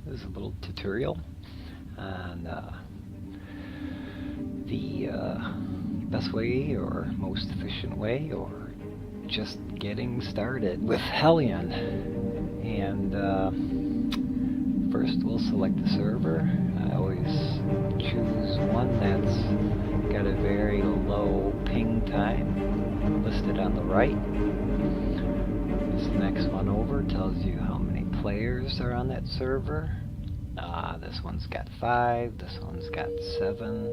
This is a little tutorial on the best way or most efficient way or just getting started with Hellion. And first we'll select the server. I always choose one that's got a very low ping time listed on the right. This next one over tells you how many players are on that server. This one's got 5, this one's got 7.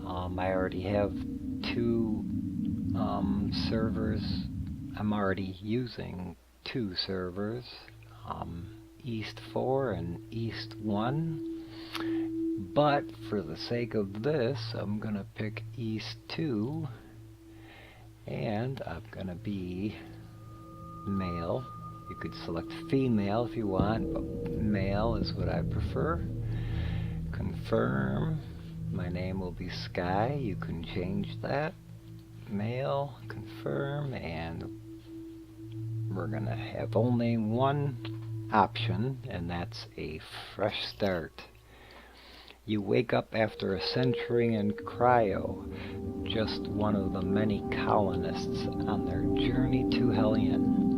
I already have 2 servers. I'm already using 2 servers, East 4 and East 1. But for the sake of this, I'm going to pick East 2, and I'm going to be male. You could select female if you want, but male is what I prefer. Confirm. My name will be Sky. You can change that. Male, confirm, and we're going to have only one option, and that's a fresh start. You wake up after a century in cryo, just one of the many colonists on their journey to Hellion.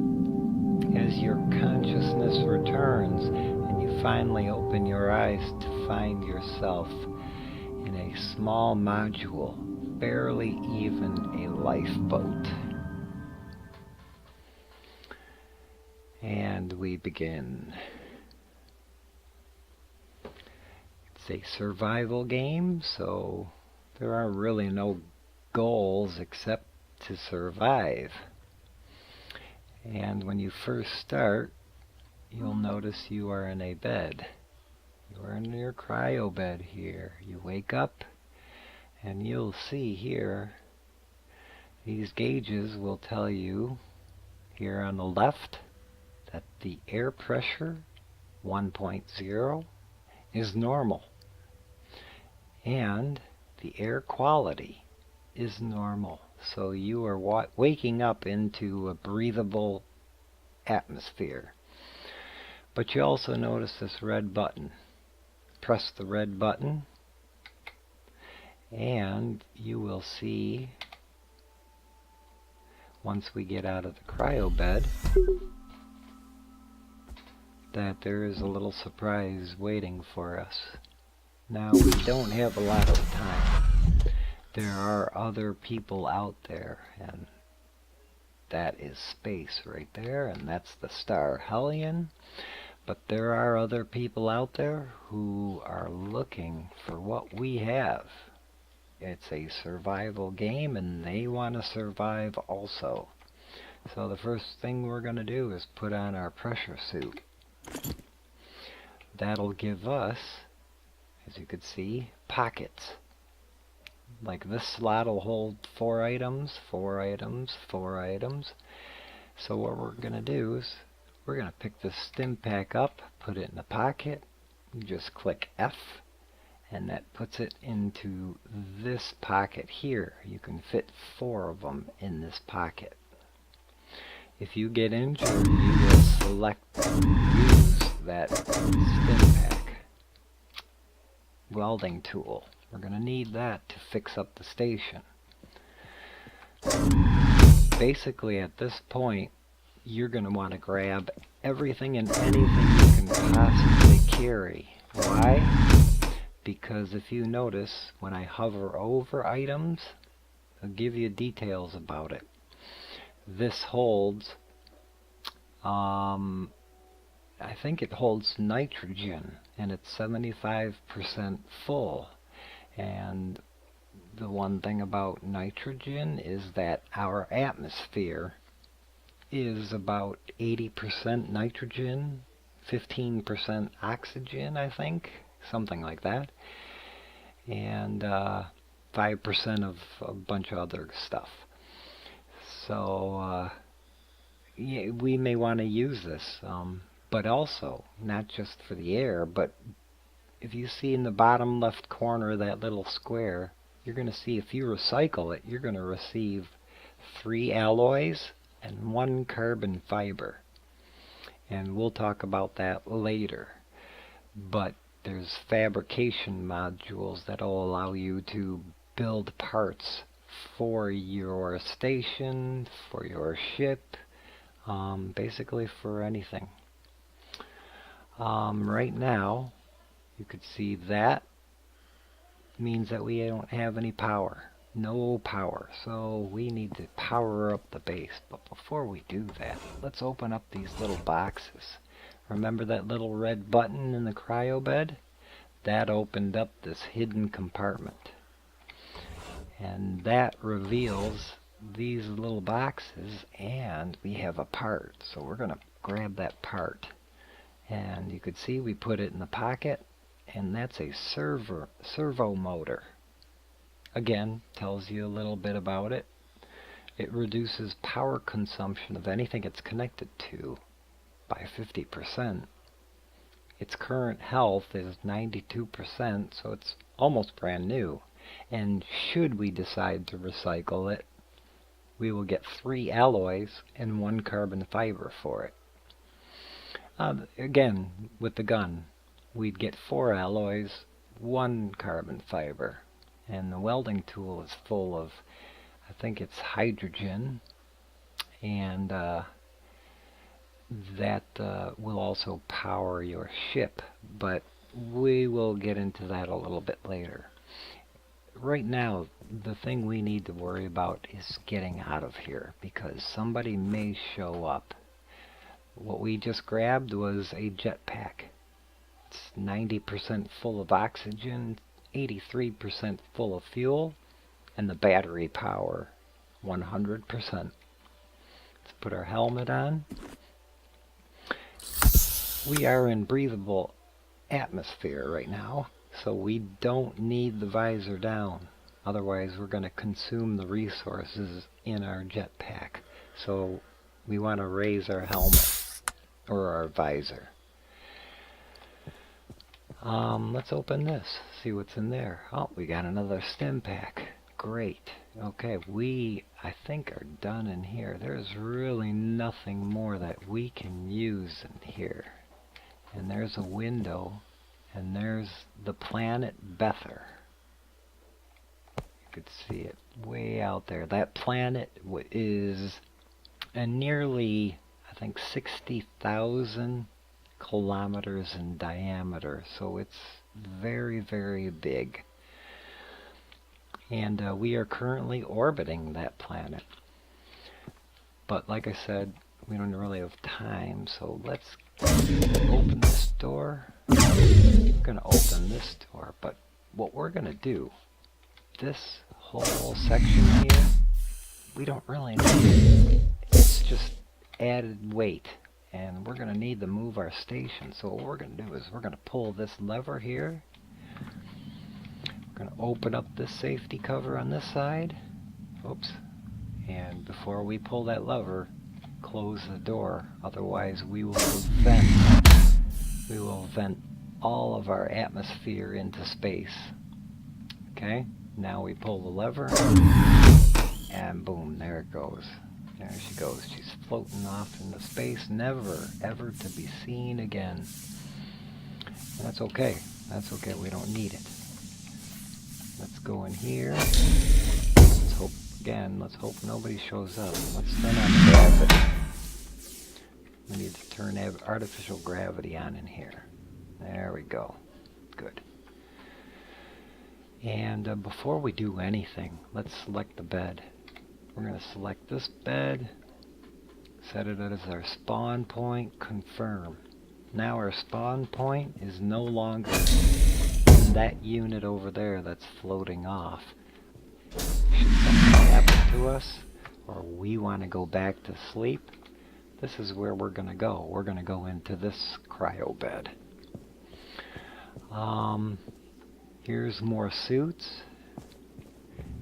As your consciousness returns and you finally open your eyes to find yourself in a small module, barely even a lifeboat. And we begin. It's a survival game, so there are really no goals except to survive. And when you first start, you'll notice you are in a bed. You are in your cryo bed here. You wake up and you'll see here, these gauges will tell you here on the left that the air pressure 1.0 is normal. And the air quality is normal. So you are waking up into a breathable atmosphere. But you also notice this red button. Press the red button and you will see, once we get out of the cryo bed, that there is a little surprise waiting for us. Now, we don't have a lot of time. There are other people out there, and that is space right there, and that's the star Hellion. But there are other people out there who are looking for what we have. It's a survival game, and they want to survive also. So the first thing we're going to do is put on our pressure suit. That'll give us, as you can see, pockets. Like this slot will hold 4 items, 4 items, 4 items. So what we're going to do is we're going to pick this stim pack up, put it in the pocket. You just click F, and that puts it into this pocket here. You can fit 4 of them in this pocket. If you get injured, you will select use that stim pack welding tool. We're going to need that to fix up the station. Basically, at this point, you're going to want to grab everything and anything you can possibly carry. Why? Because if you notice, when I hover over items, I'll give you details about it. This holds, I think it holds nitrogen, and it's 75% full. And the one thing about nitrogen is that our atmosphere is about 80% nitrogen, 15% oxygen, I think, something like that, and 5% of a bunch of other stuff. So yeah, we may want to use this, but also not just for the air, but if you see in the bottom left corner of that little square, you're going to see if you recycle it, you're going to receive 3 alloys and 1 carbon fiber. And we'll talk about that later. but there's fabrication modules that'll allow you to build parts for your station, for your ship, basically for anything. Right now, you could see that means that we don't have any power. No power. So we need to power up the base. But before we do that, let's open up these little boxes. Remember that little red button in the cryo bed? That opened up this hidden compartment. And that reveals these little boxes, and we have a part. So we're going to grab that part. And you could see we put it in the pocket, and that's a servo motor. Again, tells you a little bit about it. It reduces power consumption of anything it's connected to by 50%. Its current health is 92%, so it's almost brand new. And should we decide to recycle it, we will get 3 alloys and 1 carbon fiber for it. Again, with the gun, we'd get 4 alloys, 1 carbon fiber. And the welding tool is full of, I think it's hydrogen, and that will also power your ship, but we will get into that a little bit later. Right now, the thing we need to worry about is getting out of here, because somebody may show up. What we just grabbed was a jetpack. It's 90% full of oxygen, 83% full of fuel, and the battery power 100%. Let's put our helmet on. We are in breathable atmosphere right now, so we don't need the visor down. Otherwise, we're going to consume the resources in our jetpack. So we want to raise our helmet or our visor. Let's open this, see what's in there. Oh, we got another stim pack. Great. Okay, we, I think, are done in here. There's really nothing more that we can use in here. And there's a window, and there's the planet Bether. You could see it way out there. That planet is a nearly, I think, 60,000 kilometers in diameter, so it's very, very big. And we are currently orbiting that planet. But like I said, we don't really have time, so let's open this door. We're going to open this door, but what we're going to do, this whole section here, we don't really need it. It's just added weight. And we're going to need to move our station. So what we're going to do is we're going to pull this lever here. We're going to open up this safety cover on this side. Oops. And before we pull that lever, close the door. Otherwise we will vent all of our atmosphere into space. Okay? Now we pull the lever. And boom, there it goes. There she goes. She's floating off into space, never, ever to be seen again. And that's okay. That's okay. We don't need it. Let's go in here. Let's hope, again, let's hope nobody shows up. Let's turn on gravity. We need to turn artificial gravity on in here. There we go. Good. And before we do anything, let's select the bed. We're going to select this bed, set it as our spawn point, confirm. Now our spawn point is no longer in that unit over there that's floating off. Should something happen to us, or we want to go back to sleep, this is where we're going to go. We're going to go into this cryo bed. Here's more suits.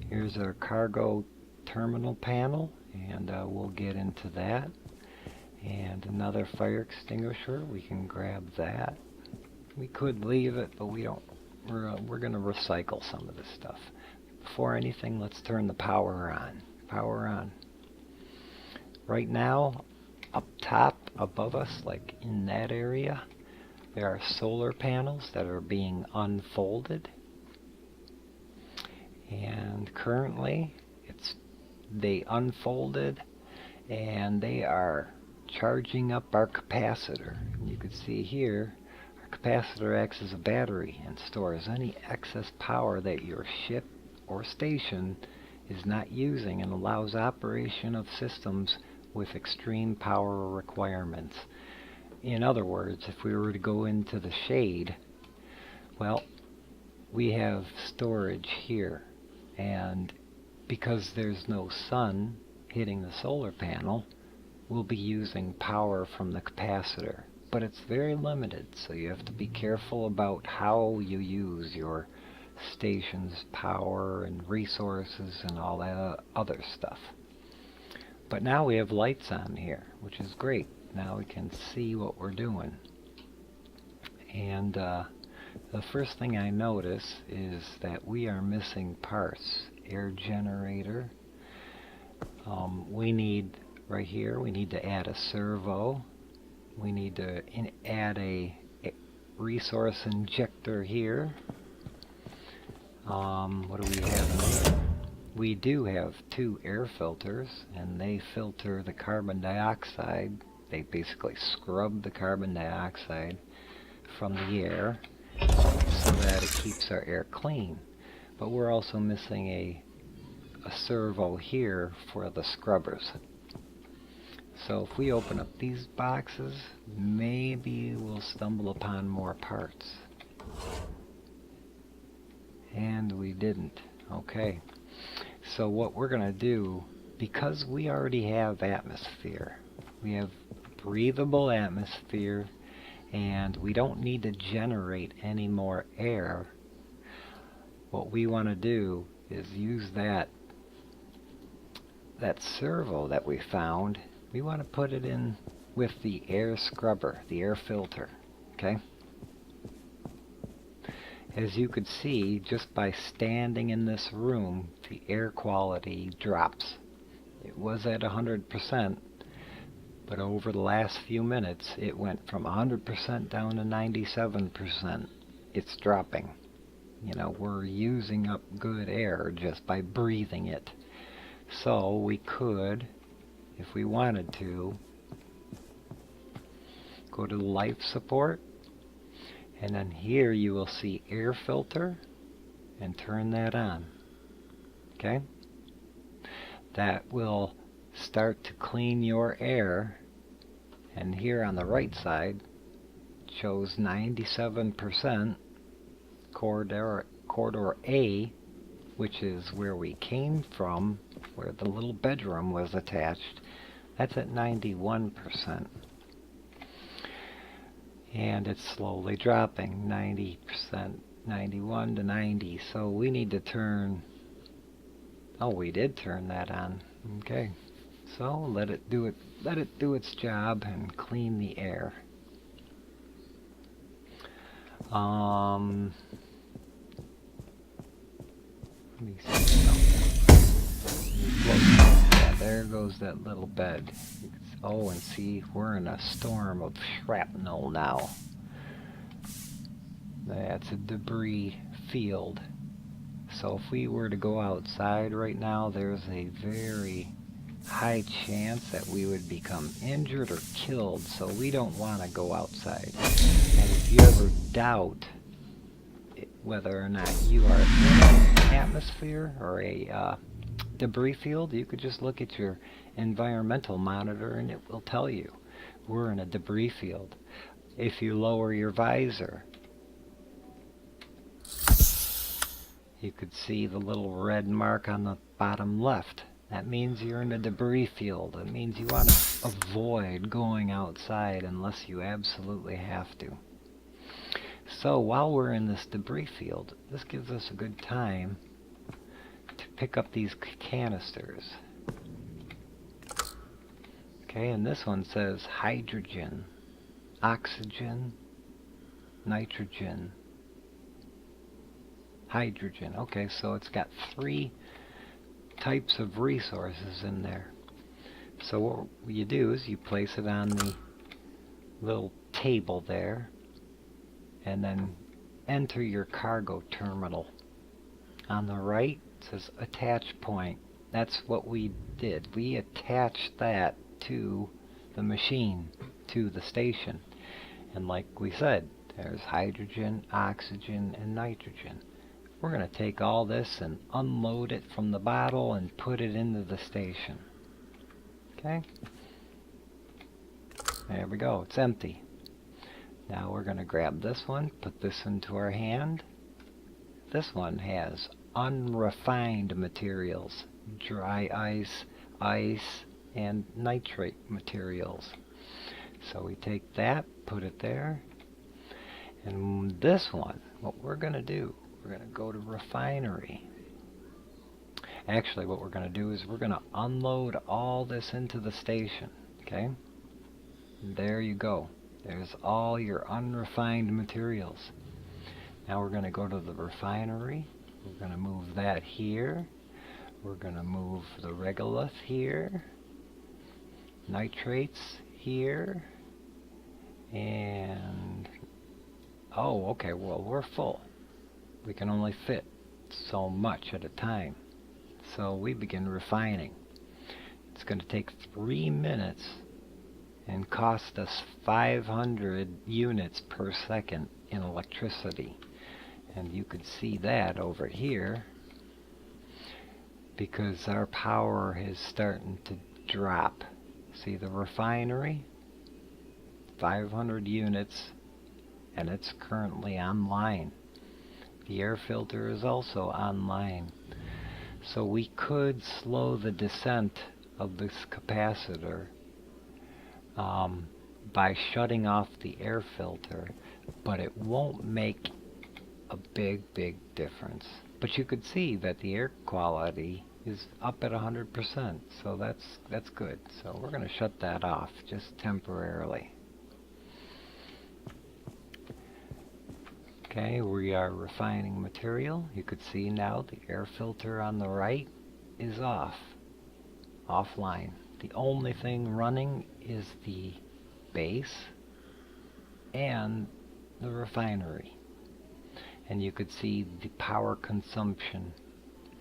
Here's our cargo terminal panel, and we'll get into that. And another fire extinguisher, we can grab that. We could leave it, but we don't. We're going to recycle some of this stuff. Before anything, let's turn the power on. Power on. Right now, up top above us, like in that area, There are solar panels that are being unfolded, and currently they unfolded and they are charging up our capacitor. You can see here our capacitor acts as a battery and stores any excess power that your ship or station is not using, and allows operation of systems with extreme power requirements. In other words, if we were to go into the shade, well, we have storage here, and because there's no sun hitting the solar panel, we'll be using power from the capacitor, but it's very limited, so you have to be careful about how you use your station's power and resources and all that other stuff. But now we have lights on here, which is great. Now we can see what we're doing. And the first thing I notice is that we are missing parts. Air generator. We need, right here, we need to add a servo. We need to add a resource injector here. What do we have? We do have 2 air filters, and they filter the carbon dioxide. They basically scrub the carbon dioxide from the air so that it keeps our air clean. But we're also missing a servo here for the scrubbers. So if we open up these boxes, maybe we'll stumble upon more parts. And we didn't. Okay. So what we're going to do, because we already have atmosphere, we have breathable atmosphere, and we don't need to generate any more air, what we want to do is use that servo that we found. We want to put it in with the air scrubber, the air filter. Okay? As you could see, just by standing in this room, the air quality drops. It was at 100%, but over the last few minutes, it went from 100% down to 97%. It's dropping. You know, we're using up good air just by breathing it. So we could, if we wanted to, go to life support, and then here you will see air filter, and turn that on. Okay? That will start to clean your air, and here on the right side shows 97%. corridor A, which is where we came from, where the little bedroom was attached, that's at 91%. And it's slowly dropping, 90%, 91 to 90. So we need to turn, oh, we did turn that on. Okay, so let it do its job and clean the air. Let me see something. Yeah, there goes that little bed. Oh, and see, we're in a storm of shrapnel now. That's a debris field. So if we were to go outside right now, there's a very high chance that we would become injured or killed, so we don't want to go outside. And if you ever doubt whether or not you are in an atmosphere or a debris field, you could just look at your environmental monitor and it will tell you we're in a debris field. If you lower your visor, you could see the little red mark on the bottom left. That means you're in a debris field. It means you want to avoid going outside unless you absolutely have to. So while we're in this debris field, this gives us a good time to pick up these canisters. Okay, and this one says hydrogen, oxygen, nitrogen, hydrogen. Okay, so it's got 3 types of resources in there. So what you do is you place it on the little table there, and then enter your cargo terminal. On the right it says attach point. That's what we did. We attached that to the machine, to the station. And like we said, there's hydrogen, oxygen, and nitrogen. We're going to take all this and unload it from the bottle and put it into the station. Okay? There we go. It's empty. Now we're going to grab this one, put this into our hand. This one has unrefined materials, dry ice, and nitrate materials. So we take that, put it there, and this one, what we're going to do, we're going to go to refinery. Actually, what we're going to do is we're going to unload all this into the station, okay? And there you go. There's all your unrefined materials. Now we're going to go to the refinery. We're going to move that here. We're going to move the regolith here. Nitrates here. And oh, okay, well, we're full. We can only fit so much at a time. So we begin refining. It's going to take 3 minutes and cost us 500 units per second in electricity. And you could see that over here because our power is starting to drop. See the refinery? 500 units, and it's currently online. The air filter is also online. So we could slow the descent of this capacitor by shutting off the air filter, but it won't make a big difference. But you could see that the air quality is up at 100%, so that's good. So we're going to shut that off just temporarily. Okay, we are refining material. You could see now the air filter on the right is offline. The only thing running is the base and the refinery. And you could see the power consumption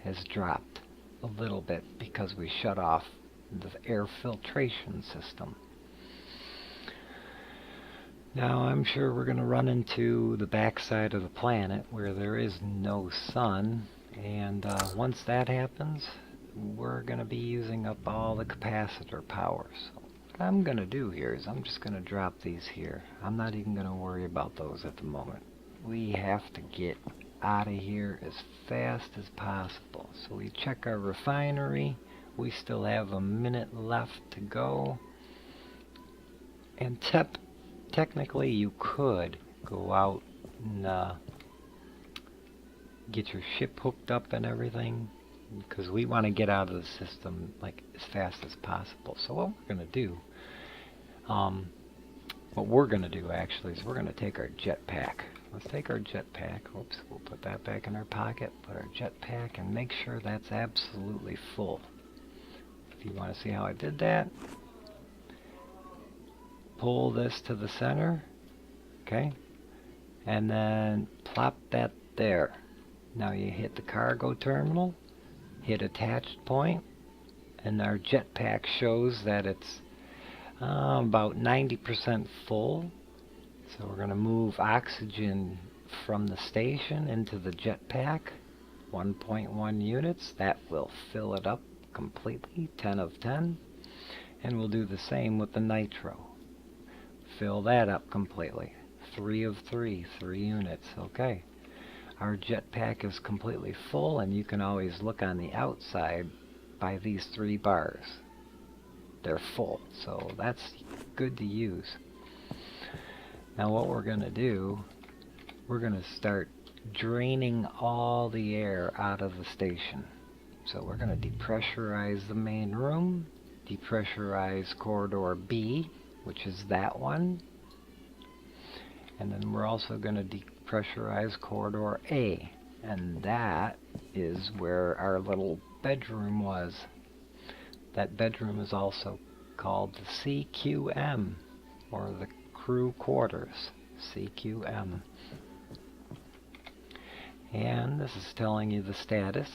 has dropped a little bit because we shut off the air filtration system. Now I'm sure we're going to run into the backside of the planet where there is no sun, and once that happens, we're going to be using up all the capacitor power. So what I'm going to do here is I'm just going to drop these here. I'm not even going to worry about those at the moment. We have to get out of here as fast as possible. So we check our refinery. We still have a minute left to go. And technically you could go out and get your ship hooked up and everything, because we want to get out of the system like as fast as possible. So what we're going to do, actually, is we're going to take our jetpack. Let's take our jetpack. Oops, we'll put that back in our pocket. Put our jetpack and make sure that's absolutely full. If you want to see how I did that, pull this to the center, okay, and then plop that there. Now you hit the cargo terminal, hit attached point, and our jetpack shows that it's about 90% full. So we're going to move oxygen from the station into the jetpack, 1.1 units. That will fill it up completely, 10 of 10. And we'll do the same with the nitro. Fill that up completely, 3 of 3, 3 units. Okay, our jetpack is completely full, and you can always look on the outside by these 3 bars. They're full, so that's good to use. Now what we're going to do, we're going to start draining all the air out of the station. So we're going to depressurize the main room, depressurize corridor B, which is that one, and then we're also going to depressurize corridor A, and that is where our little bedroom was. That bedroom is also called the CQM, or the crew quarters. CQM. And this is telling you the status.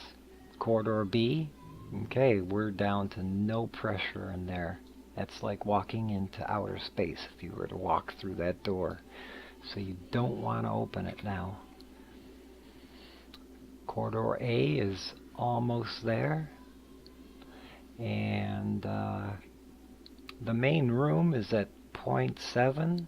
Corridor B, okay, we're down to no pressure in there. That's like walking into outer space if you were to walk through that door. So you don't want to open it now. Corridor A is almost there. And the main room is at 0.7.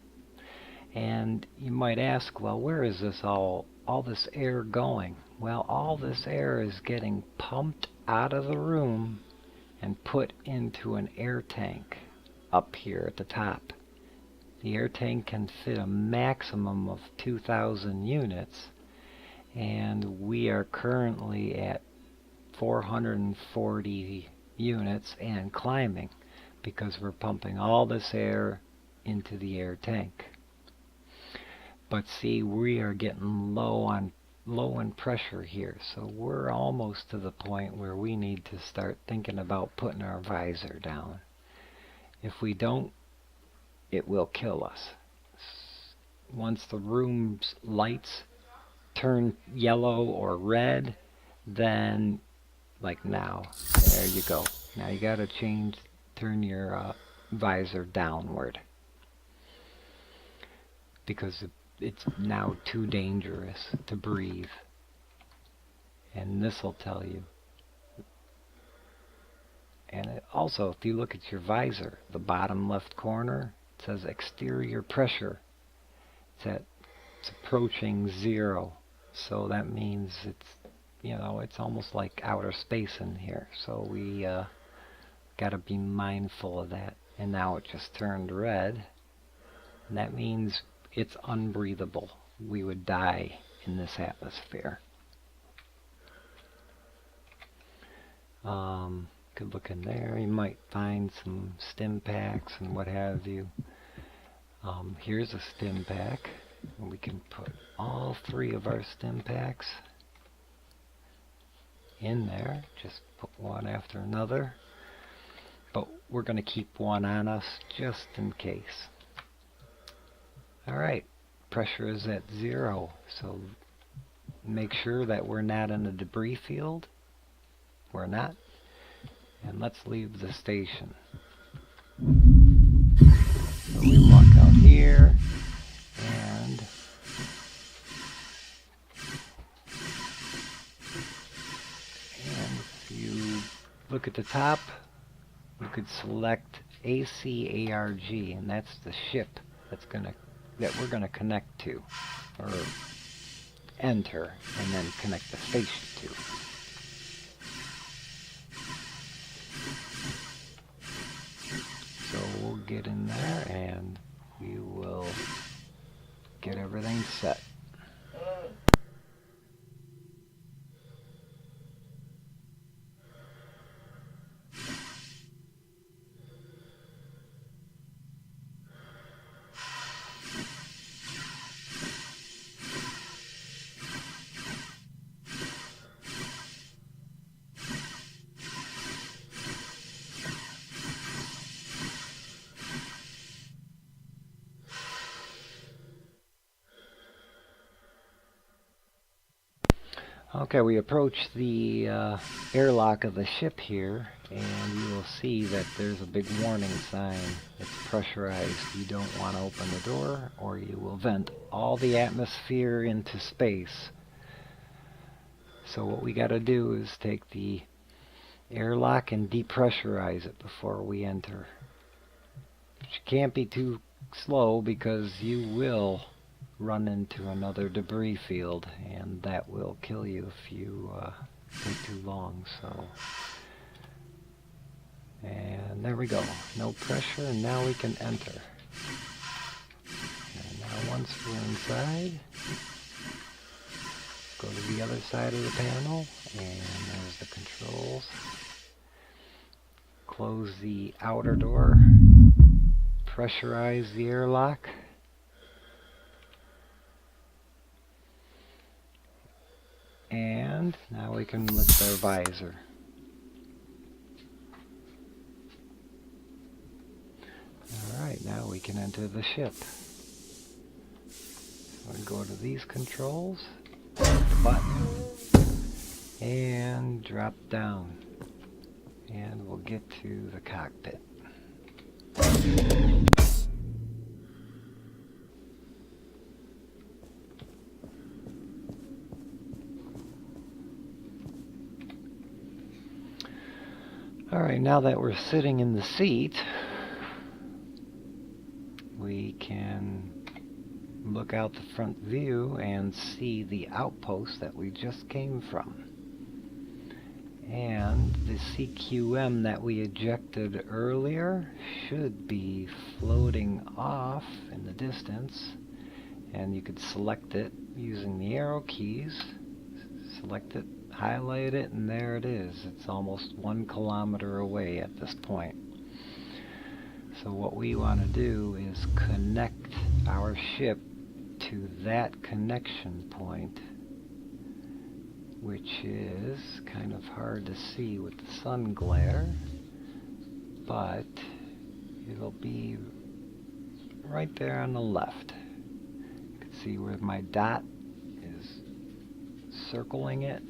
And you might ask, well, where is this all this air going? Well, all this air is getting pumped out of the room and put into an air tank up here at the top. The air tank can fit a maximum of 2,000 units, and we are currently at 440 units and climbing because we're pumping all this air into the air tank. But see, we are getting low in pressure here, so we're almost to the point where we need to start thinking about putting our visor down. If we don't, it will kill us. Once the room's lights turn yellow or red, then, like now, there you go. Now you gotta turn your visor downward, because it's now too dangerous to breathe. And this will tell you. And also, if you look at your visor, the bottom left corner, it says exterior pressure. It's approaching 0. So that means it's almost like outer space in here. So we gotta be mindful of that. And now it just turned red. And that means it's unbreathable. We would die in this atmosphere. Could look in there. You might find some stim packs and what have you. Here's a stim pack. And we can put all 3 of our stim packs in there. Just put one after another. But we're going to keep one on us just in case. Alright, pressure is at 0, so make sure that we're not in a debris field. We're not. And let's leave the station. So we walk out here, and if you look at the top, you could select ACARG, and that's the ship that we're going to connect to, or enter, and then connect the station to. So we'll get in there and we will get everything set. Okay, we approach the airlock of the ship here, and you will see that there's a big warning sign. It's pressurized. You don't want to open the door, or you will vent all the atmosphere into space. So what we got to do is take the airlock and depressurize it before we enter. But you can't be too slow, because you will run into another debris field, and that will kill you if you take too long. So, and there we go, no pressure, and now we can enter. And now once we're inside, go to the other side of the panel, and there's the controls. Close the outer door, pressurize the airlock, and now we can lift our visor. Alright, now we can enter the ship. we go to these controls, button, and drop down. And we'll get to the cockpit. Alright, now that we're sitting in the seat, we can look out the front view and see the outpost that we just came from. And the CQM that we ejected earlier should be floating off in the distance, and you could select it using the arrow keys. Select it, highlight it, and there it is. It's almost 1 kilometer away at this point. So what we want to do is connect our ship to that connection point, which is kind of hard to see with the sun glare, but it'll be right there on the left. You can see where my dot is circling it.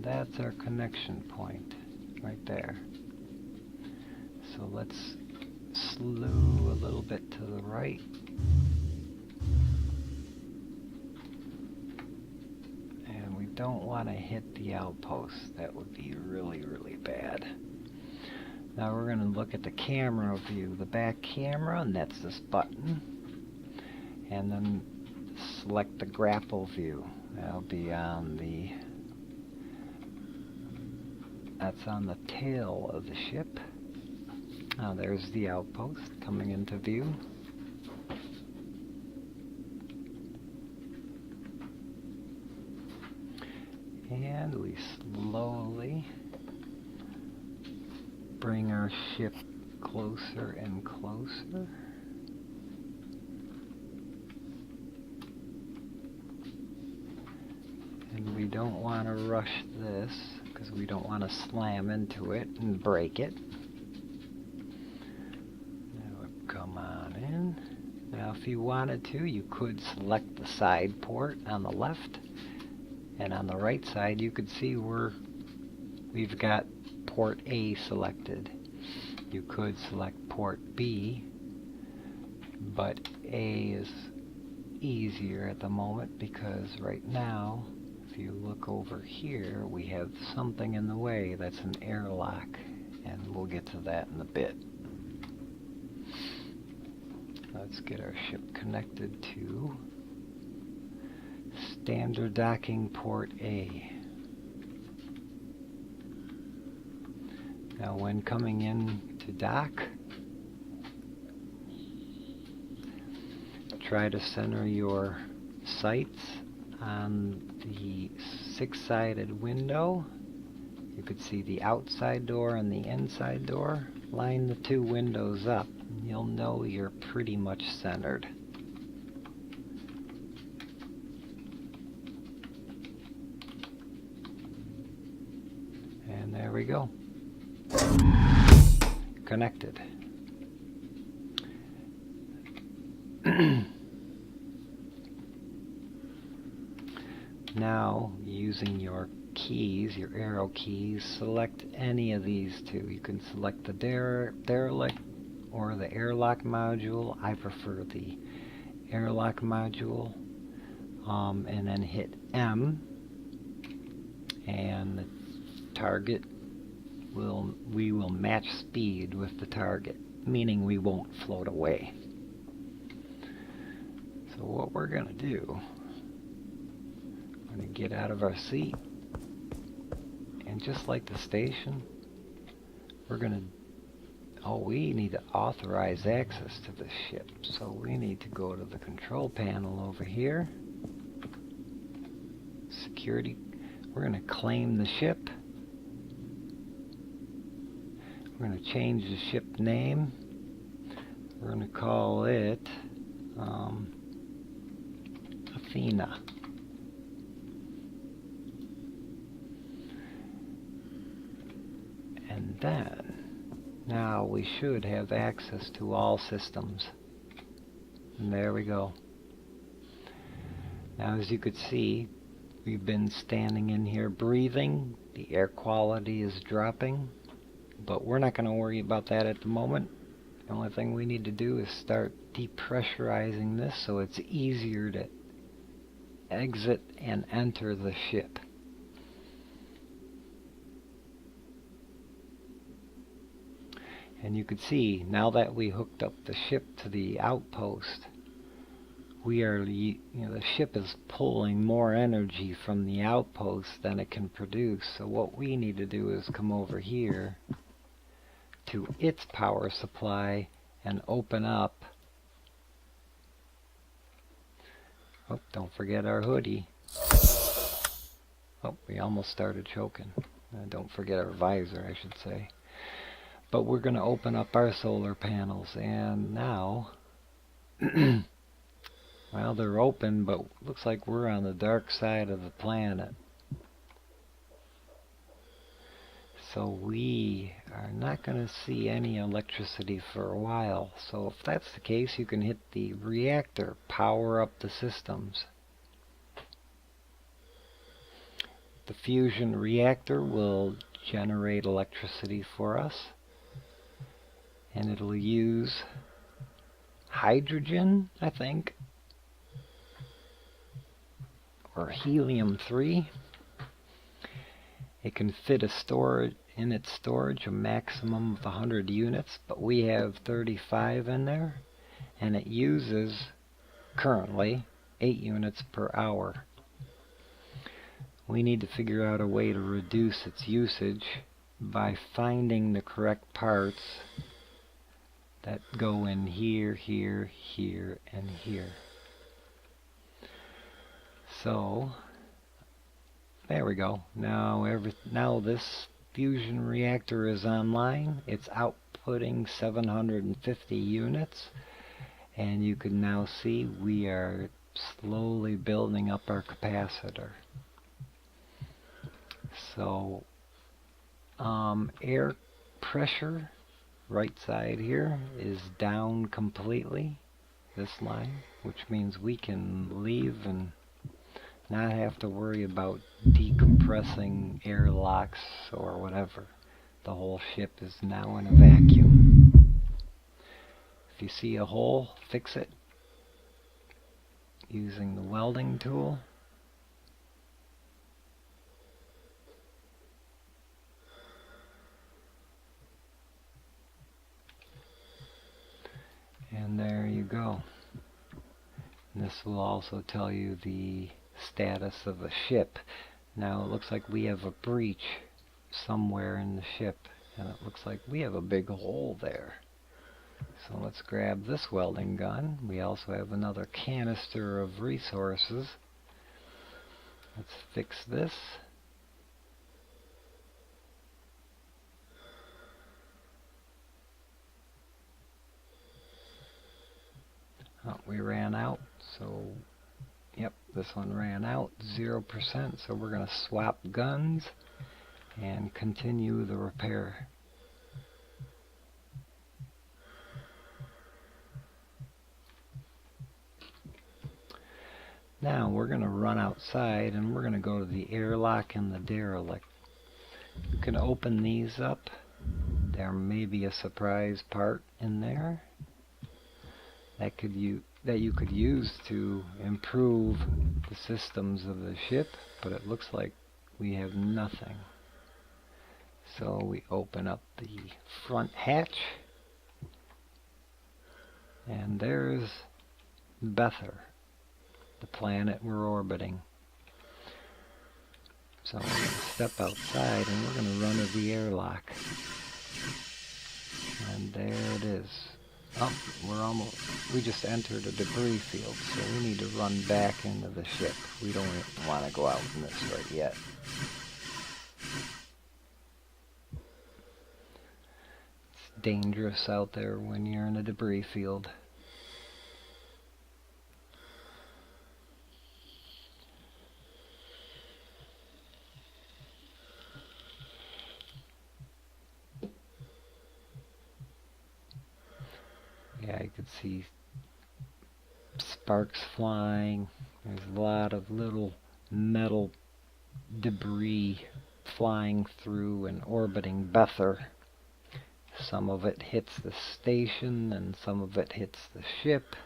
That's our connection point right there. So let's slew a little bit to the right. And we don't want to hit the outpost. That would be really, really bad. Now we're going to look at the camera view, the back camera, and that's this button. And then select the grapple view. That'll be on the tail of the ship. Now there's the outpost coming into view. And we slowly bring our ship closer and closer. And we don't want to rush this because we don't want to slam into it and break it. Now come on in. Now if you wanted to, you could select the side port on the left. And on the right side, you could see where we've got port A selected. You could select port B, but A is easier at the moment because right now, if you look over here, we have something in the way. That's an airlock, and we'll get to that in a bit. Let's get our ship connected to standard docking port A. Now when coming in to dock, try to center your sights on the 6-sided window. You could see the outside door and the inside door. Line the 2 windows up and you'll know you're pretty much centered. And there we go. Connected. Now, using your keys, your arrow keys, select any of these 2. You can select the derelict or the airlock module. I prefer the airlock module. And then hit M, and the target we will match speed with the target, meaning we won't float away. So what we're going to do, we're going to get out of our seat, and just like the station, we're going to, we need to authorize access to the ship. So we need to go to the control panel over here, security. We're going to claim the ship. We're going to change the ship name. We're going to call it Athena. And then, now we should have access to all systems. And there we go. Now, as you could see, we've been standing in here breathing. The air quality is dropping, but we're not going to worry about that at the moment. The only thing we need to do is start depressurizing this so it's easier to exit and enter the ship. And you can see, now that we hooked up the ship to the outpost, the ship is pulling more energy from the outpost than it can produce. So what we need to do is come over here to its power supply and open up. Oh, don't forget our hoodie. Oh, we almost started choking. Don't forget our visor, I should say. But we're going to open up our solar panels, and now, well, they're open, but looks like we're on the dark side of the planet. So we are not going to see any electricity for a while. So if that's the case, you can hit the reactor, power up the systems. The fusion reactor will generate electricity for us. And it'll use hydrogen, I think, or helium-3. It can fit in its storage a maximum of 100 units, but we have 35 in there, and it uses currently 8 units per hour. We need to figure out a way to reduce its usage by finding the correct parts that go in here, here, here, and here. So there we go. Now this fusion reactor is online. It's outputting 750 units, and you can now see we are slowly building up our capacitor. So air pressure right side here is down completely, this line, which means we can leave and not have to worry about decompressing airlocks or whatever. The whole ship is now in a vacuum. If you see a hole, fix it using the welding tool. And there you go. And this will also tell you the status of the ship. Now it looks like we have a breach somewhere in the ship, and it looks like we have a big hole there. So let's grab this welding gun. We also have another canister of resources. Let's fix this. Oh, we ran out, so yep, this one ran out, 0%, so we're going to swap guns and continue the repair. Now we're going to run outside and we're going to go to the airlock and the derelict. You can open these up. There may be a surprise part in there that you could use to improve the systems of the ship, but it looks like we have nothing. So we open up the front hatch, and there's Bether, the planet we're orbiting. So we're going to step outside and we're going to run to the airlock. And there it is. Oh, we just entered a debris field, so we need to run back into the ship. We don't want to go out in this right yet. It's dangerous out there when you're in a debris field. Yeah, you could see sparks flying. There's a lot of little metal debris flying through and orbiting Bether. Some of it hits the station and some of it hits the ship,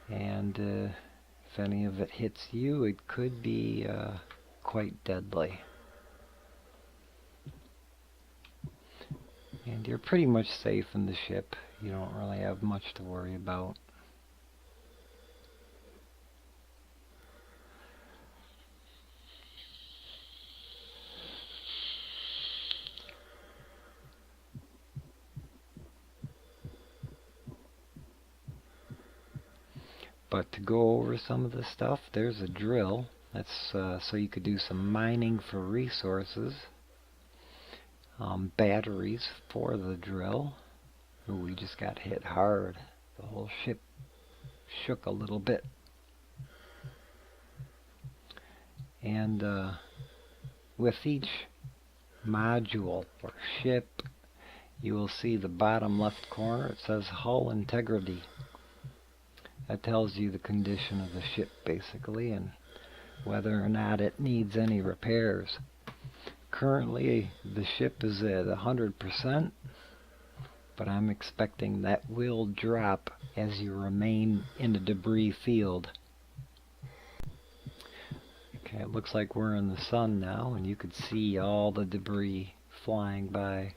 and if any of it hits you, it could be quite deadly. And you're pretty much safe in the ship. You don't really have much to worry about. But to go over some of the stuff, there's a drill. That's so you could do some mining for resources. Batteries for the drill. Ooh, we just got hit hard. The whole ship shook a little bit. And with each module or ship, you will see the bottom left corner. It says hull integrity. That tells you the condition of the ship, basically, and whether or not it needs any repairs. Currently, the ship is at 100%, but I'm expecting that will drop as you remain in the debris field. Okay, it looks like we're in the sun now, and you could see all the debris flying by.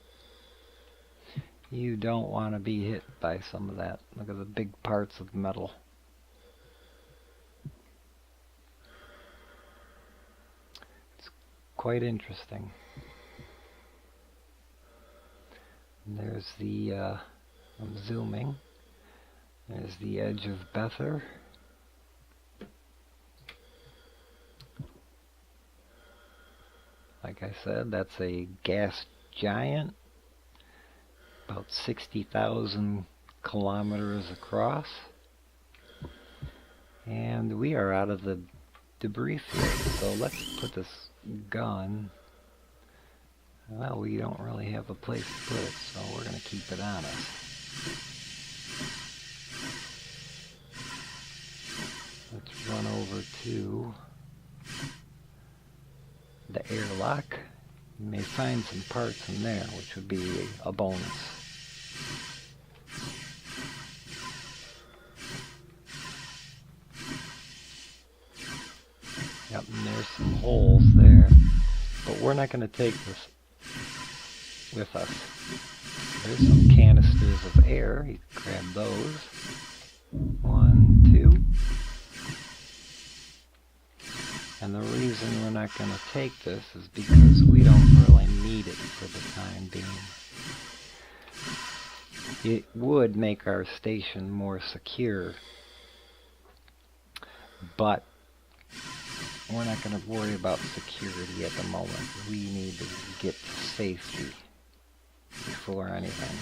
You don't want to be hit by some of that. Look at the big parts of metal. It's quite interesting. And there's the, I'm zooming. There's the edge of Bether. Like I said, that's a gas giant. About 60,000 kilometers across, and we are out of the debris field. So let's put this gun, well, we don't really have a place to put it, so we're going to keep it on us. Let's run over to the airlock. You may find some parts in there, which would be a bonus. Yep, and there's some holes there, but we're not going to take this with us. There's some canisters of air. You can grab those. 1, 2. And the reason we're not going to take this is because we don't really need it for the time being. It would make our station more secure, but we're not going to worry about security at the moment. We need to get to safety before anything.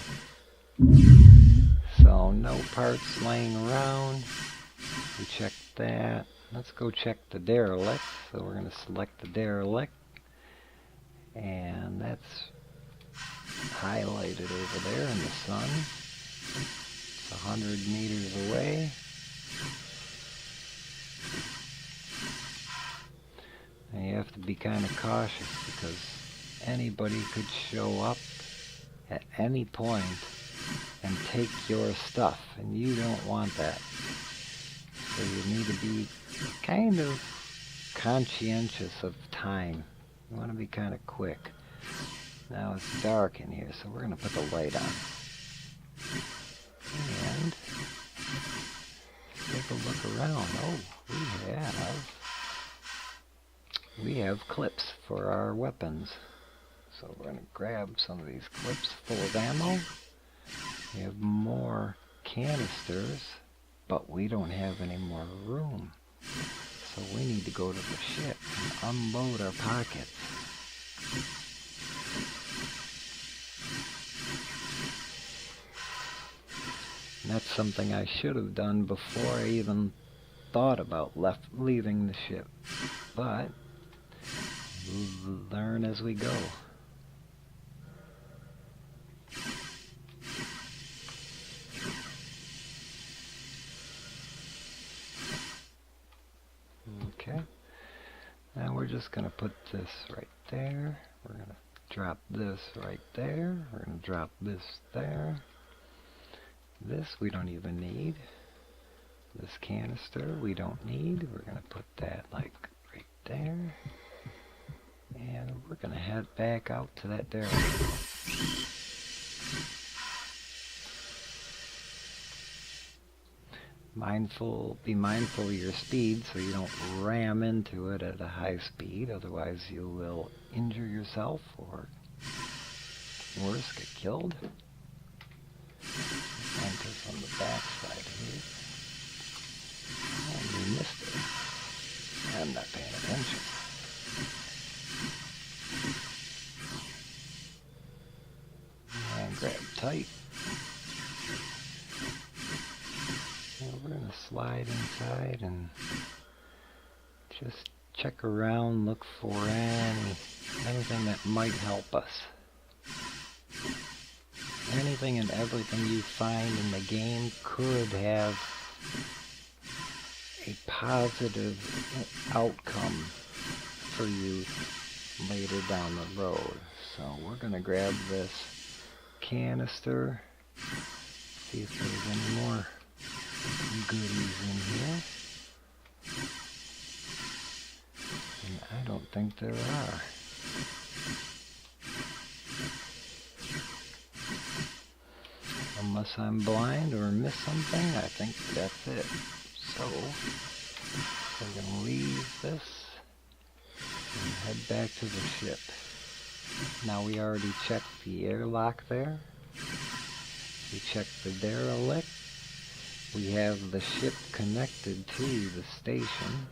So no parts laying around. We checked that. Let's go check the derelict. So we're going to select the derelict, and that's highlighted over there in the sun. It's 100 meters away. And you have to be kind of cautious because anybody could show up at any point and take your stuff, and you don't want that. So you need to be kind of conscientious of time. You want to be kind of quick. Now it's dark in here, so we're going to put the light on. And take a look around. Oh, we have clips for our weapons. So we're going to grab some of these clips full of ammo. We have more canisters, but we don't have any more room. So we need to go to the ship and unload our pockets. And that's something I should have done before I even thought about leaving the ship. But we'll learn as we go. Okay. Now we're just going to put this right there. We're going to drop this right there. We're going to drop this there. This we don't even need. This canister we don't need. We're going to put that like right there. And we're going to head back out to that derelict. Be mindful of your speed so you don't ram into it at a high speed, otherwise you will injure yourself or worse, get killed. Enter from the back side here. And we missed it. I'm not paying attention. And grab tight. We're going to slide inside and just check around, look for anything that might help us. Anything and everything you find in the game could have a positive outcome for you later down the road. So we're going to grab this canister, see if there's any more goodies in here. And I don't think there are. Unless I'm blind or miss something, I think that's it. So we're going to leave this and head back to the ship. Now we already checked the airlock there. We checked the derelict. We have the ship connected to the station,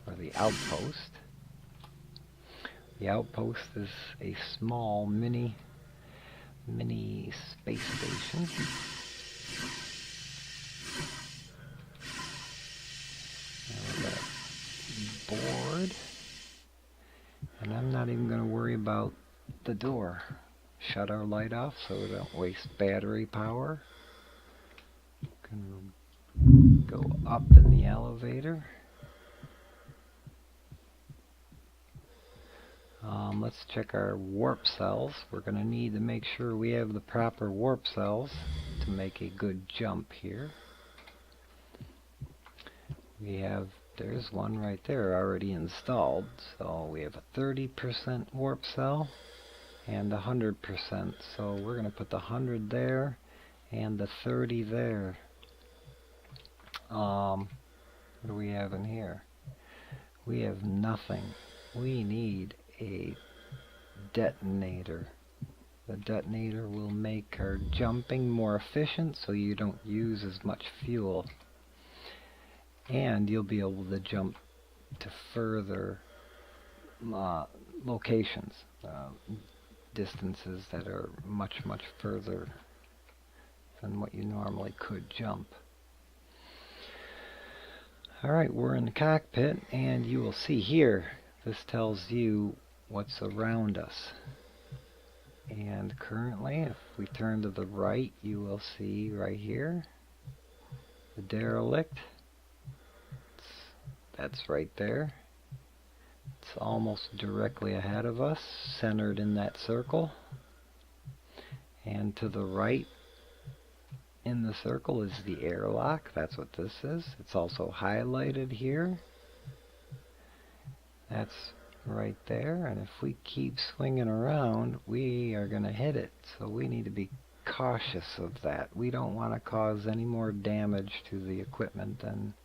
or the outpost. The outpost is a small mini space station. And we got a board. And I'm not even going to worry about the door. Shut our light off so we don't waste battery power. Can go up in the elevator. Let's check our warp cells. We're going to need to make sure we have the proper warp cells to make a good jump here. There's one right there already installed. So we have a 30% warp cell and 100%. So we're going to put the 100 there and the 30 there. What do we have in here? We have nothing. We need a detonator. The detonator will make our jumping more efficient so you don't use as much fuel. And you'll be able to jump to further locations, distances that are much, much further than what you normally could jump. Alright, we're in the cockpit, and you will see here, this tells you what's around us. And currently, if we turn to the right, you will see right here, the derelict. That's right there. It's almost directly ahead of us, centered in that circle. And to the right in the circle is the airlock. That's what this is. It's also highlighted here. That's right there. And if we keep swinging around, we are going to hit it. So we need to be cautious of that. We don't want to cause any more damage to the equipment than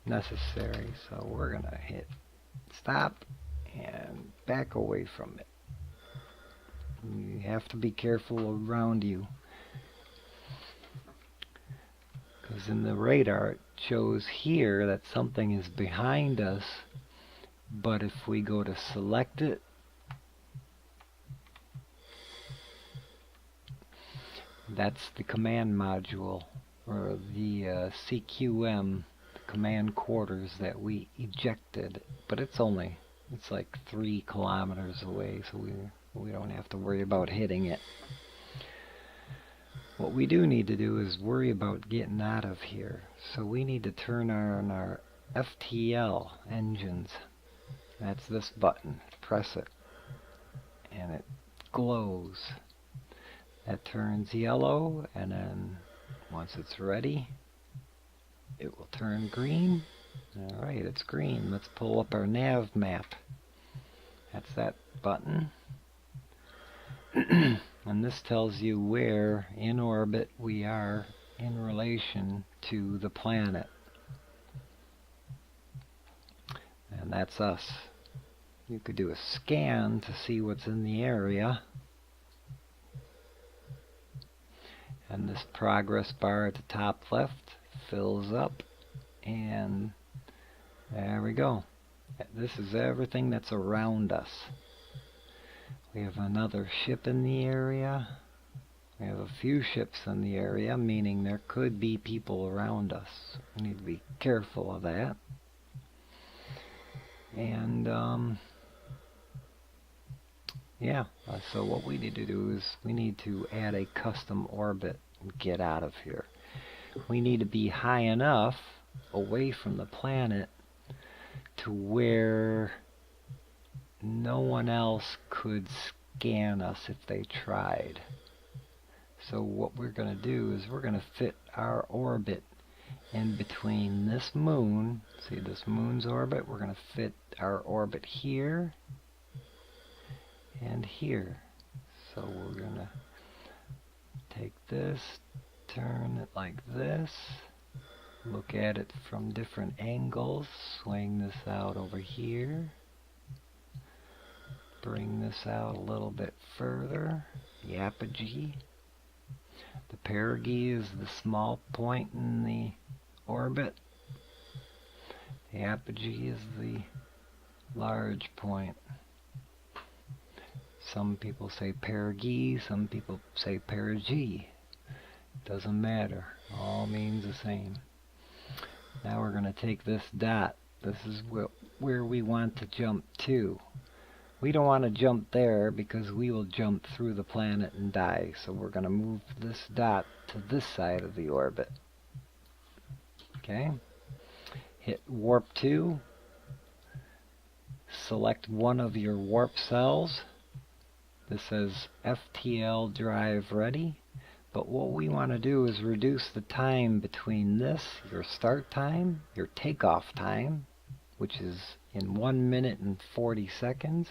necessary. So we're going to hit stop and back away from it. You have to be careful around you, because in the radar it shows here that something is behind us, but if we go to select it, that's the command module, or the CQM, the command quarters that we ejected, but it's like 3 kilometers away, so we don't have to worry about hitting it. What we do need to do is worry about getting out of here. So we need to turn on our FTL engines. That's this button. Press it and it glows. That turns yellow, and then once it's ready, it will turn green. Alright, it's green. Let's pull up our nav map. That's that button. And this tells you where in orbit we are in relation to the planet. And that's us. You could do a scan to see what's in the area. And this progress bar at the top left fills up, and there we go. This is everything that's around us. We have another ship in the area. We have a few ships in the area, meaning there could be people around us. We need to be careful of that. And so what we need to do is we need to add a custom orbit and get out of here. We need to be high enough away from the planet to where no one else could scan us if they tried. So what we're going to do is we're going to fit our orbit in between this moon. See this moon's orbit? We're going to fit our orbit here and here. So we're going to take this, turn it like this, look at it from different angles, swing this out over here, bring this out a little bit further, the apogee. The perigee is the small point in the orbit. The apogee is the large point. Some people say perigee, some people say perigee. Doesn't matter. All means the same. Now we're going to take this dot. This is where we want to jump to. We don't want to jump there because we will jump through the planet and die. So we're going to move this dot to this side of the orbit. Okay. Hit warp 2. Select one of your warp cells. This says FTL drive ready. But what we want to do is reduce the time between this, your start time, your takeoff time, which is in 1 minute and 40 seconds,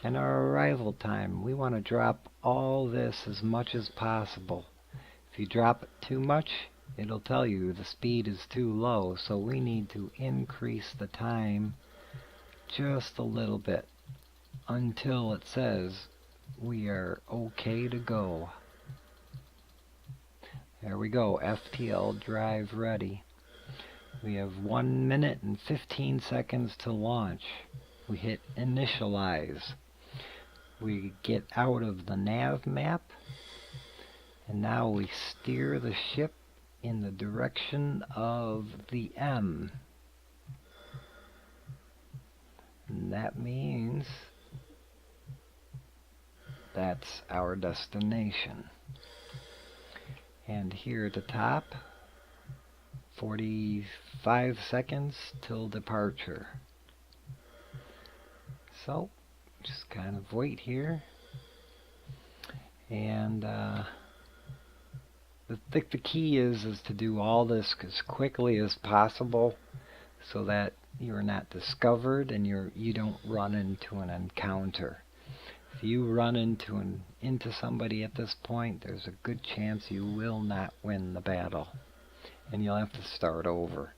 and our arrival time. We want to drop all this as much as possible. If you drop it too much, it'll tell you the speed is too low, so we need to increase the time just a little bit until it says we are okay to go. There we go, FTL drive ready. We have 1 minute and 15 seconds to launch. We hit initialize. We get out of the nav map, and now we steer the ship in the direction of the M. And that means that's our destination. And here at the top, 45 seconds till departure. So, just kind of wait here. And the key is to do all this as quickly as possible so that you're not discovered and you don't run into an encounter. If you run into somebody at this point, there's a good chance you will not win the battle, and you'll have to start over.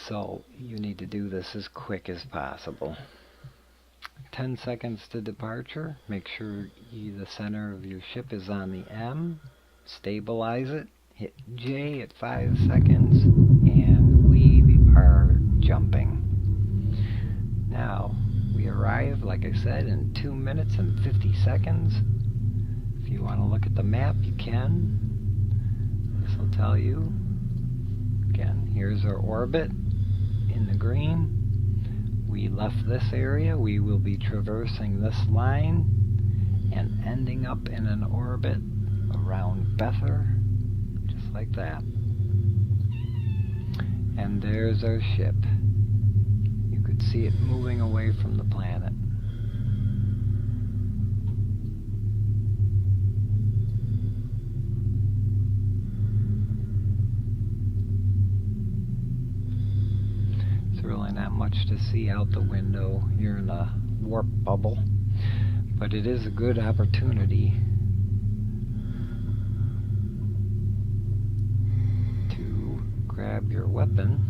So you need to do this as quick as possible. 10 seconds to departure. Make sure the center of your ship is on the M. Stabilize it. Hit J at 5 seconds, and we are jumping. Now, we arrive, like I said, in 2 minutes and 50 seconds. If you want to look at the map, you can. This will tell you. Again, here's our orbit in the green. We left this area. We will be traversing this line and ending up in an orbit around Bether, just like that. And there's our ship. You could see it moving away from the planet. It's really not much to see out the window. You're in a warp bubble. But it is a good opportunity to grab your weapon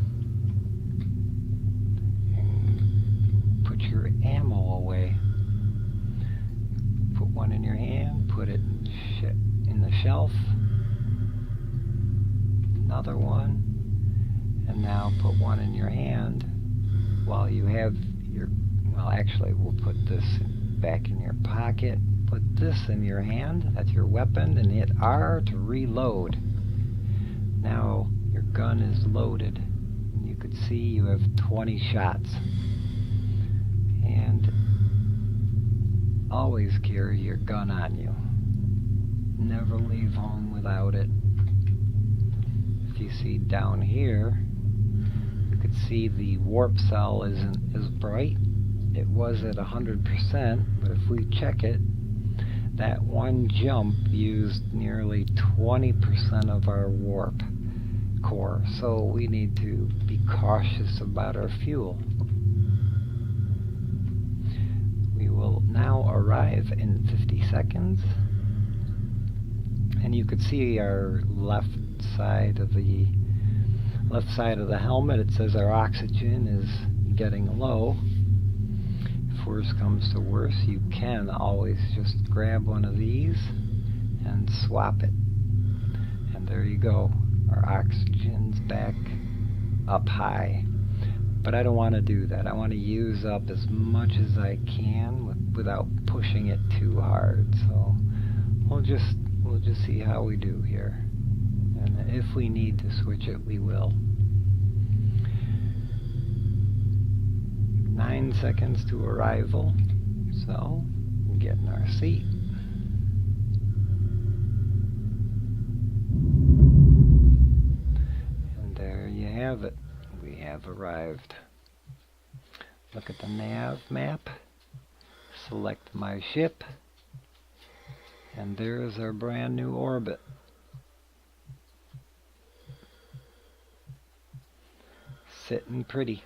and put your ammo away. Put one in your hand, put it in the shelf, another one, and now put one in your hand while you have your, well actually we'll put this back in your pocket, put this in your hand, that's your weapon, and hit R to reload. Now your gun is loaded. You could see you have 20 shots. And always carry your gun on you. Never leave home without it. If you see down here, you could see the warp cell isn't as bright. It was at 100%, but if we check it, that one jump used nearly 20% of our warp core, so we need to be cautious about our fuel. We will now arrive in 50 seconds, and you could see our left side of the helmet. It says our oxygen is getting low. If worse comes to worse, you can always just grab one of these and swap it. And there you go. Our oxygen's back up high. But I don't want to do that. I want to use up as much as I can without pushing it too hard. So we'll just see how we do here. And if we need to switch it, we will. 9 seconds to arrival, so we'll get in our seat. And there you have it. We have arrived. Look at the nav map, select my ship, and there is our brand new orbit. Sitting pretty.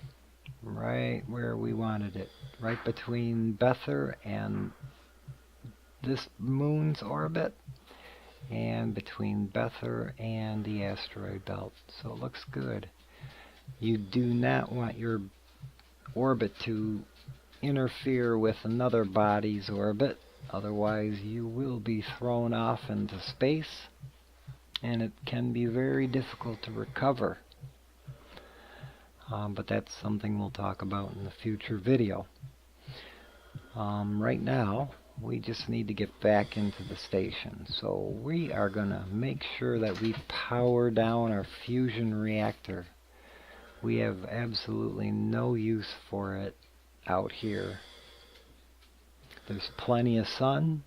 Right where we wanted it, right between Bether and this moon's orbit, and between Bether and the asteroid belt. So it looks good. You do not want your orbit to interfere with another body's orbit, otherwise you will be thrown off into space, and it can be very difficult to recover. But that's something we'll talk about in a future video. Right now, we just need to get back into the station. So we are going to make sure that we power down our fusion reactor. We have absolutely no use for it out here. There's plenty of sun.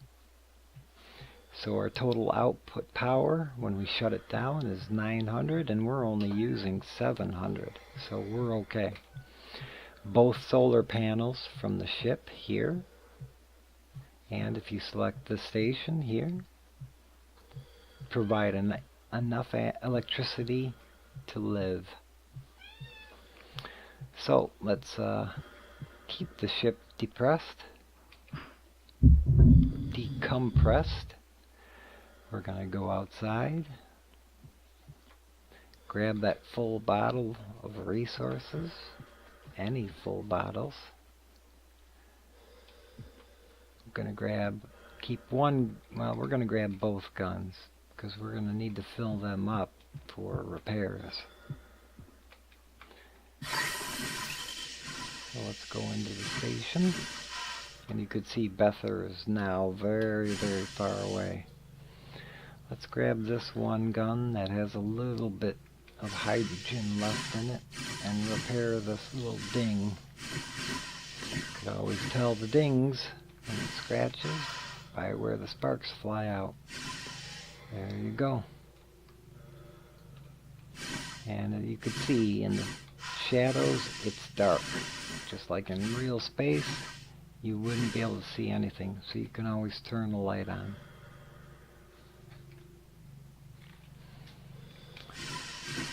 So our total output power when we shut it down is 900, and we're only using 700, so we're okay. Both solar panels from the ship here, and if you select the station here, provide enough electricity to live. So let's keep the ship decompressed. We're going to go outside, grab that full bottle of resources, any full bottles. I'm going to grab, we're going to grab both guns, because we're going to need to fill them up for repairs. So let's go into the station, and you could see Bether is now very, very far away. Let's grab this one gun that has a little bit of hydrogen left in it and repair this little ding. You could always tell the dings when it scratches by where the sparks fly out. There you go. And you can see in the shadows it's dark. Just like in real space, you wouldn't be able to see anything, so you can always turn the light on.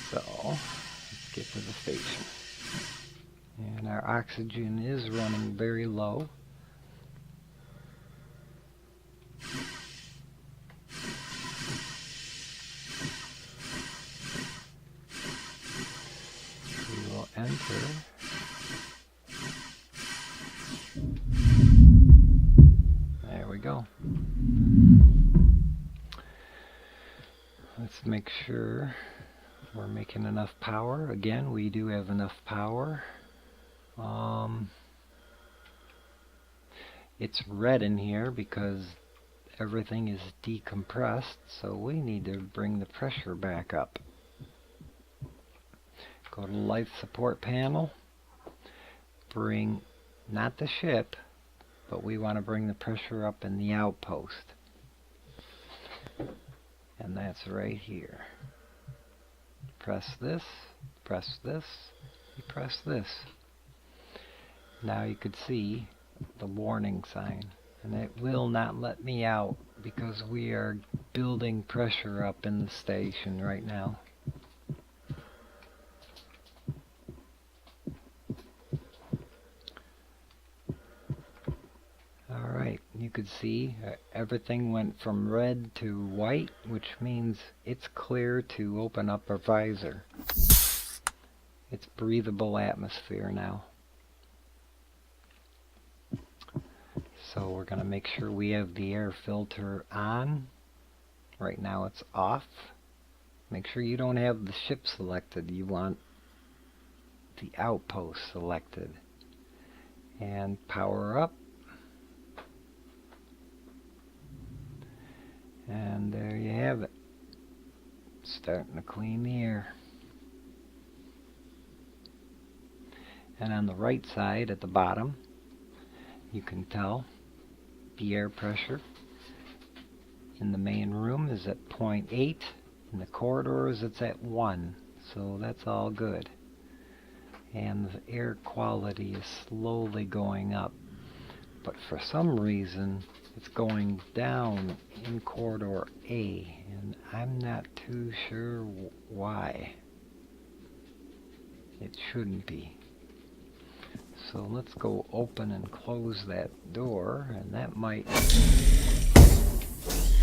So, let's get to the station. And our oxygen is running very low. We will enter. There we go. Let's make sure we're making enough power. Again, we do have enough power. It's red in here because everything is decompressed, so we need to bring the pressure back up. Go to life support panel. Bring, not the ship, but we want to bring the pressure up in the outpost. And that's right here. Press this, press this, you press this. Now you could see the warning sign, and it will not let me out because we are building pressure up in the station right now. Alright, you could see everything went from red to white, which means it's clear to open up our visor. It's breathable atmosphere now. So we're going to make sure we have the air filter on. Right now it's off. Make sure you don't have the ship selected. You want the outpost selected. And power up. And there you have it. Starting to clean the air. And on the right side at the bottom, you can tell the air pressure in the main room is at 0.8. In the corridors it's at 1. So that's all good. And the air quality is slowly going up. But for some reason it's going down in corridor A, and I'm not too sure why. It shouldn't be. So let's go open and close that door, and that might fix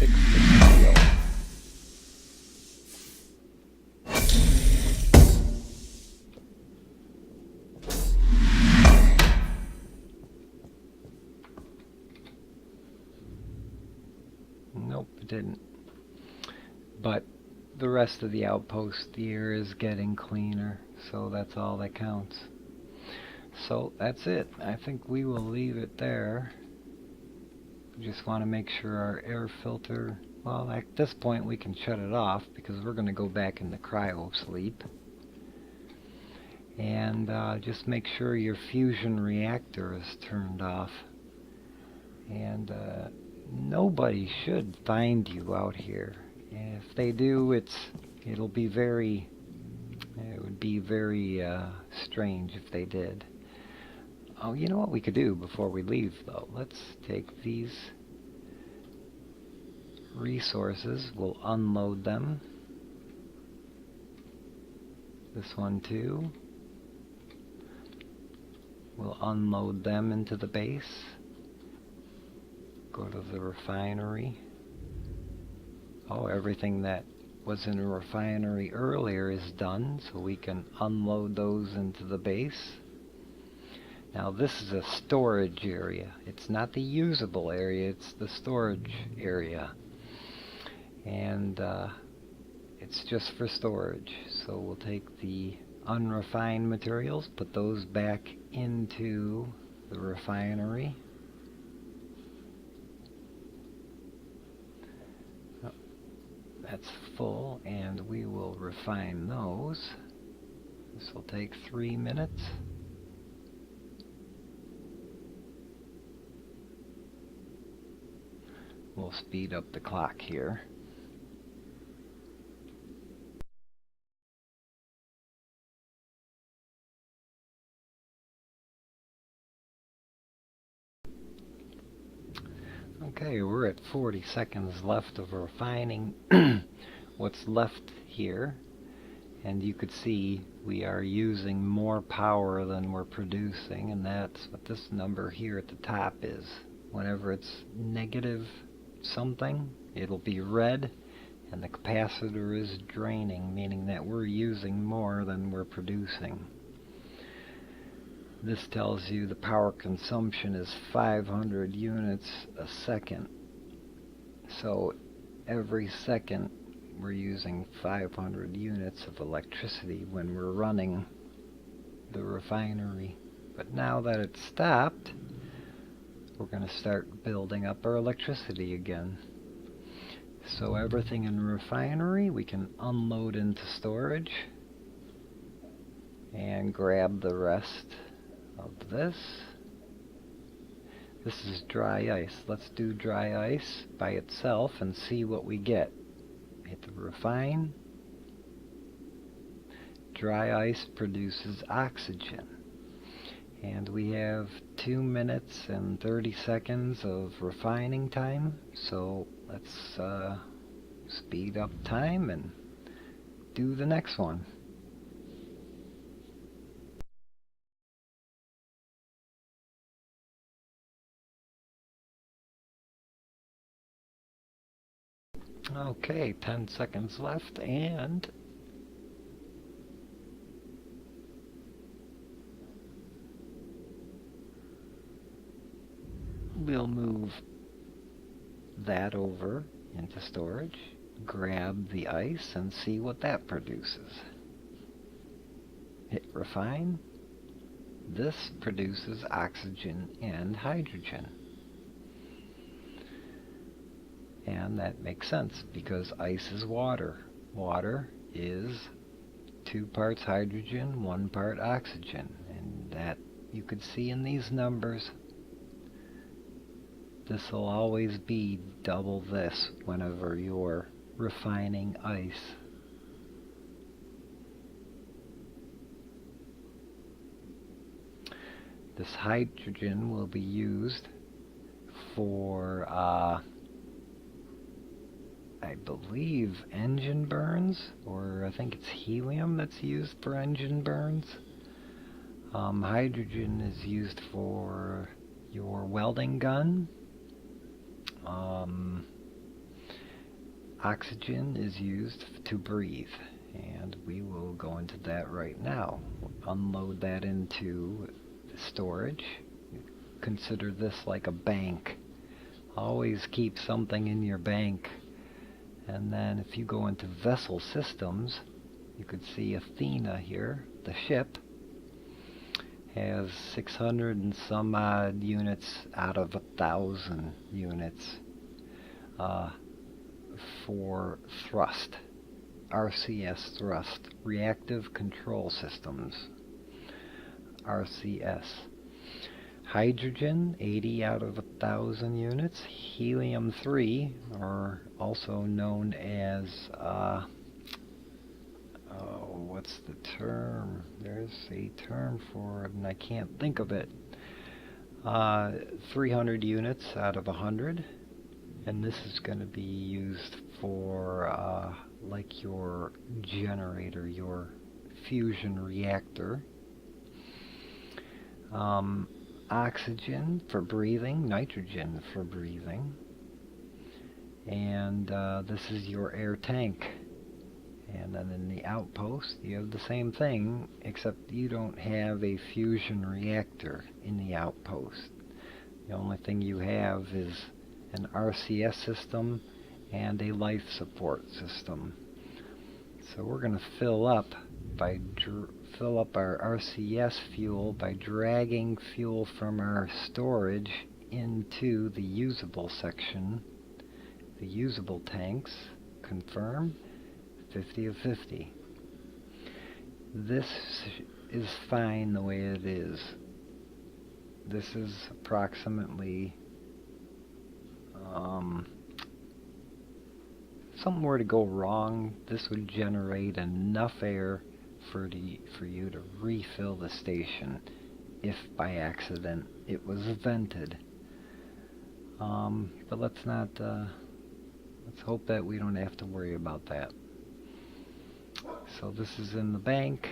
the deal. Nope, it didn't. But the rest of the outpost, the air is getting cleaner, so that's all that counts. So that's it. I think we will leave it there. We just want to make sure our air filter, well, at this point we can shut it off because we're going to go back into cryo sleep. And just make sure your fusion reactor is turned off. And nobody should find you out here. And if they do, it would be very strange if they did. Oh, you know what we could do before we leave, though? Let's take these resources. We'll unload them. This one, too. We'll unload them into the base. Go to the refinery. Oh, everything that was in a refinery earlier is done, so we can unload those into the base. Now this is a storage area. It's not the usable area, it's the storage area. And it's just for storage. So we'll take the unrefined materials, put those back into the refinery. Oh, that's full, and we will refine those. This will take 3 minutes. We'll speed up the clock here. Okay, we're at 40 seconds left of refining what's left here, and you could see we are using more power than we're producing, and that's what this number here at the top is. Whenever it's negative something, it'll be red, and the capacitor is draining, meaning that we're using more than we're producing. This tells you the power consumption is 500 units a second. So every second we're using 500 units of electricity when we're running the refinery. But now that it's stopped, we're going to start building up our electricity again. So everything in the refinery we can unload into storage and grab the rest of this. This is dry ice. Let's do dry ice by itself and see what we get. Hit the refine. Dry ice produces oxygen. And we have 2 minutes and 30 seconds of refining time. So let's speed up time and do the next one. Okay, 10 seconds left, and we'll move that over into storage, grab the ice, and see what that produces. Hit refine. This produces oxygen and hydrogen. And that makes sense because ice is water. Water is 2 parts hydrogen, 1 part oxygen. And that you could see in these numbers. This will always be double this whenever you're refining ice. This hydrogen will be used for I believe engine burns, or I think it's helium that's used for engine burns. Hydrogen is used for your welding gun. Oxygen is used to breathe, and we will go into that right now. Unload that into the storage. Consider this like a bank. Always keep something in your bank. And then if you go into vessel systems, you could see Athena here, the ship, has 600 and some odd units out of 1,000 units for thrust, RCS thrust, reactive control systems, RCS. Hydrogen, 80 out of 1,000 units. Helium-3, or also known as, what's the term? There's a term for it, and I can't think of it. 300 units out of 100. And this is going to be used for, like your generator, your fusion reactor. Oxygen for breathing, nitrogen for breathing, and this is your air tank. And then in the outpost you have the same thing, except you don't have a fusion reactor in the outpost. The only thing you have is an RCS system and a life support system. So we're going to fill up our RCS fuel by dragging fuel from our storage into the usable section, the usable tanks. Confirm. 50 of 50. This is fine the way it is. This is approximately something were to go wrong, this would generate enough air for you to refill the station if by accident it was vented. But let's not, let's hope that we don't have to worry about that. So this is in the bank.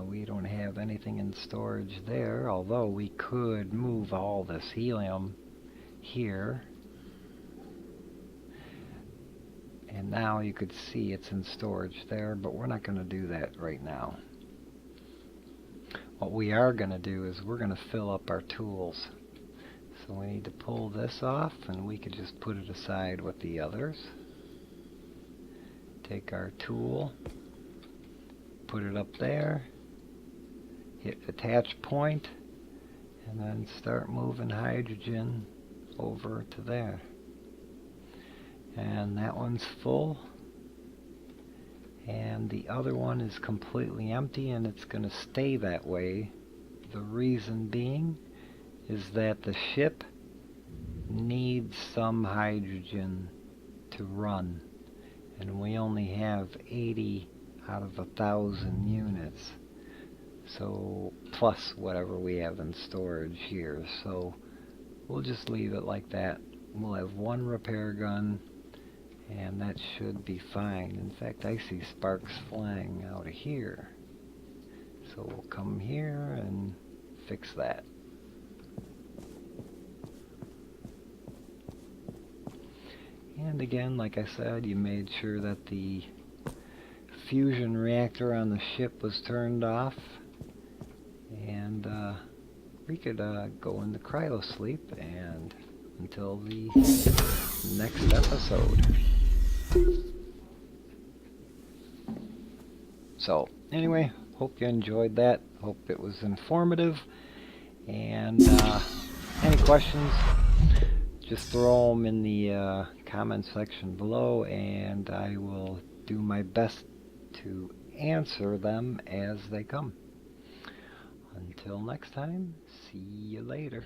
We don't have anything in storage there, although we could move all this helium here. And now you could see it's in storage there, but we're not going to do that right now. What we are going to do is we're going to fill up our tools. So we need to pull this off, and we could just put it aside with the others. Take our tool, put it up there, hit attach point, and then start moving hydrogen over to there. And that one's full, and the other one is completely empty, and it's going to stay that way. The reason being is that the ship needs some hydrogen to run, and we only have 80 out of 1,000 units, so plus whatever we have in storage here. So we'll just leave it like that. We'll have one repair gun, and that should be fine. In fact, I see sparks flying out of here, so we'll come here and fix that. And again, like I said, you made sure that the fusion reactor on the ship was turned off, and we could go into cryo sleep and until the next episode. So anyway, hope you enjoyed that. Hope it was informative, and any questions, just throw them in the comment section below, and I will do my best to answer them as they come. Until next time, see you later.